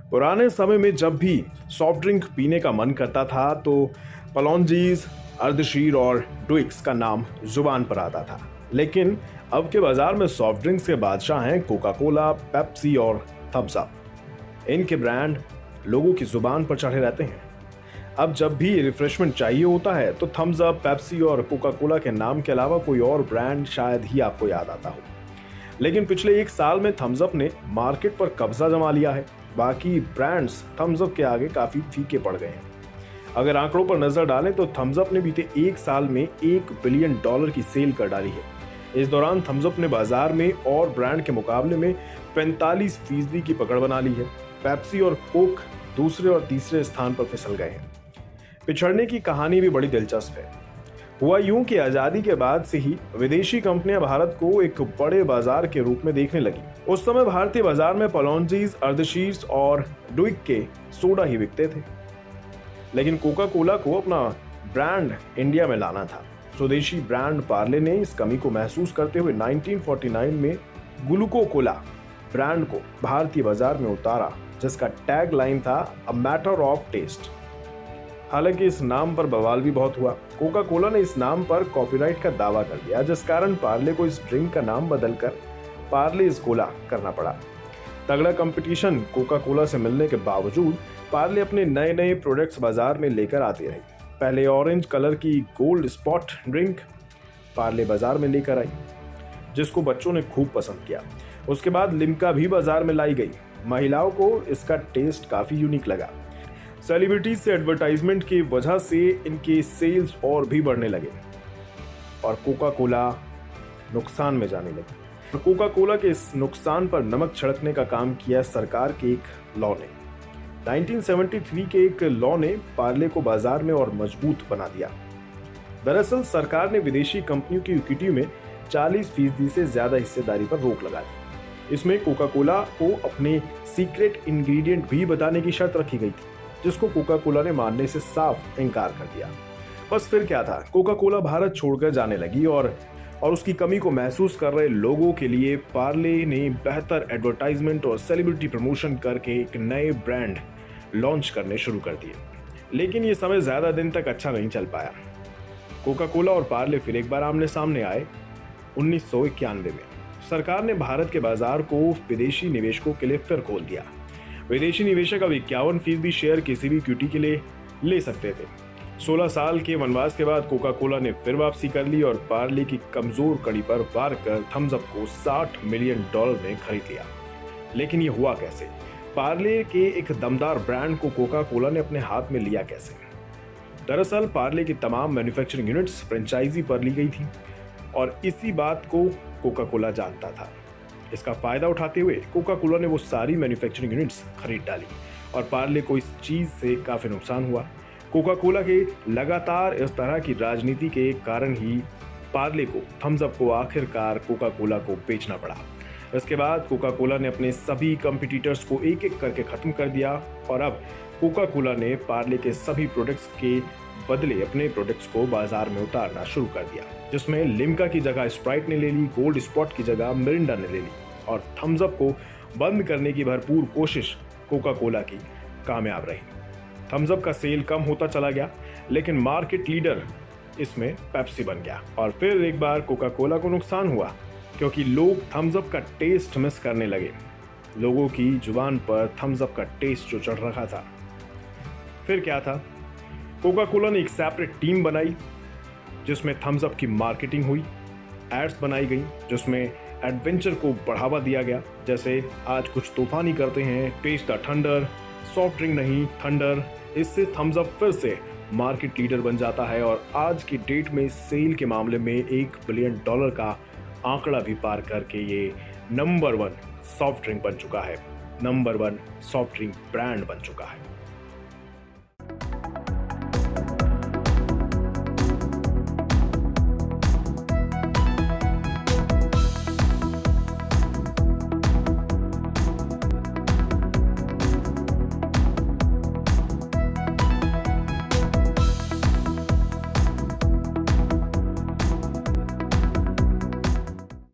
पुराने समय में जब भी सॉफ्ट ड्रिंक पीने का मन करता था तो पलौंजीज, अर्धशीर और ड्विक्स का नाम जुबान पर आता था। लेकिन अब के बाजार में सॉफ्ट ड्रिंक्स के बादशाह हैं कोका कोला, पेप्सी और थम्स अप। इनके ब्रांड लोगों की जुबान पर चढ़े रहते हैं। अब जब भी रिफ्रेशमेंट चाहिए होता है तो थम्स अप, पेप्सी और कोका कोला के नाम के अलावा कोई और ब्रांड शायद ही आपको याद आता हो। लेकिन पिछले एक साल में थम्स अप ने मार्केट पर कब्जा जमा लिया है। बाकी ब्रांड्स थम्स अप के आगे काफी फीके पड़ गए हैं। अगर आंकड़ों पर नजर डालें तो थम्स अप ने बीते एक साल में $1 बिलियन की सेल कर डाली है। इस दौरान थम्स अप ने बाजार में और ब्रांड के मुकाबले में 45% की पकड़ बना ली है। पेप्सी और कोक दूसरे और तीसरे स्थान पर फिसल गए हैं। पिछड़ने की कहानी भी बड़ी दिलचस्प है। हुआ यूं कि आजादी के बाद से ही विदेशी कंपनियां भारत को एक बड़े बाजार के रूप में देखने लगी। उस समय भारतीय बाजार में पलौंजीज, अर्धशीर्स और ड्विक के सोडा ही बिकते थे। लेकिन कोका कोला को अपना ब्रांड इंडिया में लाना था। स्वदेशी ब्रांड पार्ले ने इस कमी को महसूस करते हुए 1949 में ग्लूको कोला ब्रांड को भारतीय बाजार में उतारा, जिसका टैग लाइन था अ मैटर ऑफ टेस्ट। हालांकि इस नाम पर बवाल भी बहुत हुआ। कोका कोला ने इस नाम पर कॉपीराइट का दावा कर दिया, जिस कारण पार्ले को इस ड्रिंक का नाम बदलकर पार्ले इज कोला करना पड़ा। तगड़ा कंपटीशन कोका कोला से मिलने के बावजूद पार्ले अपने नए नए प्रोडक्ट्स बाजार में लेकर आती रही। पहले ऑरेंज कलर की गोल्ड स्पॉट ड्रिंक पार्ले बाजार में लेकर आई, जिसको बच्चों ने खूब पसंद किया। उसके बाद लिम्का भी बाजार में लाई गई। महिलाओं को इसका टेस्ट काफी यूनिक लगा। सेलिब्रिटीज से एडवर्टाइजमेंट की वजह से इनके सेल्स और भी बढ़ने लगे और कोका कोला नुकसान में जाने लगे। कोका कोला के इस नुकसान पर नमक छिड़कने का काम किया सरकार के एक लॉ ने। 1973 के एक लॉ ने पार्ले को बाजार में और मजबूत बना दिया। दरअसल सरकार ने विदेशी कंपनियों की इक्विटी में 40% से ज्यादा हिस्सेदारी पर रोक लगा दी। इसमें कोका कोला को अपने सीक्रेट इंग्रेडिएंट भी बताने की शर्त रखी गई थी, जिसको कोका कोला ने मानने से साफ इनकार कर दिया। बस फिर क्या था, कोका कोला भारत छोड़कर जाने लगी और उसकी कमी को महसूस कर रहे लोगों के लिए पार्ले ने बेहतर एडवर्टाइजमेंट और सेलिब्रिटी प्रमोशन करके एक नए ब्रांड लॉन्च करने शुरू कर दिए। लेकिन ये समय ज्यादा दिन तक अच्छा नहीं चल पाया। कोका कोला और पार्ले फिर एक बार आमने सामने आए 1991 में। सरकार ने भारत के बाजार को विदेशी निवेशकों के लिए फिर खोल दिया। विदेशी निवेशक अब 51% शेयर किसी भी इक्विटी के लिए ले सकते थे। 16 साल के वनवास के बाद कोका कोला ने फिर वापसी कर ली और पार्ले की कमजोर कड़ी पर वार कर थम्स अप को $60 मिलियन में खरीद लिया। लेकिन ये हुआ कैसे? पार्ले के एक दमदार ब्रांड को कोका कोला ने अपने हाथ में लिया कैसे? दरअसल पार्ले की तमाम मैन्युफैक्चरिंग यूनिट्स फ्रेंचाइजी पर ली गई थी और इसी बात को कोका कोला जानता था। इसका फायदा उठाते हुए कोका कोला ने वो सारी मैन्युफैक्चरिंग यूनिट्स खरीद डाली और पार्ले को इस चीज से काफी नुकसान हुआ। कोका कोला के लगातार इस तरह की राजनीति के कारण ही पार्ले को, थम्स अप को आखिरकार कोका कोला को बेचना पड़ा। इसके बाद कोका कोला ने अपने सभी कंपटीटर्स को एक एक करके खत्म कर दिया और अब कोका कोला ने पार्ले के सभी प्रोडक्ट्स के बदले अपने प्रोडक्ट्स को बाजार में उतारना शुरू कर दिया, जिसमें लिम्का की जगह स्प्राइट ने ले ली, गोल्ड स्पॉट की जगह मिरिंडा ने ले ली और थम्स अप को बंद करने की भरपूर कोशिश कोका कोला की कामयाब रही। थम्स अप का सेल कम होता चला गया, लेकिन मार्केट लीडर इसमें पेप्सी बन गया और फिर एक बार कोका कोला को नुकसान हुआ क्योंकि लोग थम्स अप का टेस्ट मिस करने लगे। लोगों की जुबान पर थम्स अप का टेस्ट जो चढ़ रखा था। फिर क्या था, कोका कोला ने एक सेपरेट टीम बनाई जिसमें थम्स अप की मार्केटिंग हुई, एड्स बनाई गई जिसमें एडवेंचर को बढ़ावा दिया गया, जैसे आज कुछ तूफानी करते हैं, test the thunder, soft drink नहीं थंडर। इससे थम्स अप फिर से मार्केट लीडर बन जाता है और आज की डेट में सेल के मामले में $1 बिलियन का आंकड़ा भी पार करके ये नंबर 1 सॉफ्ट ड्रिंक बन चुका है, नंबर 1 सॉफ्ट ड्रिंक ब्रांड बन चुका है।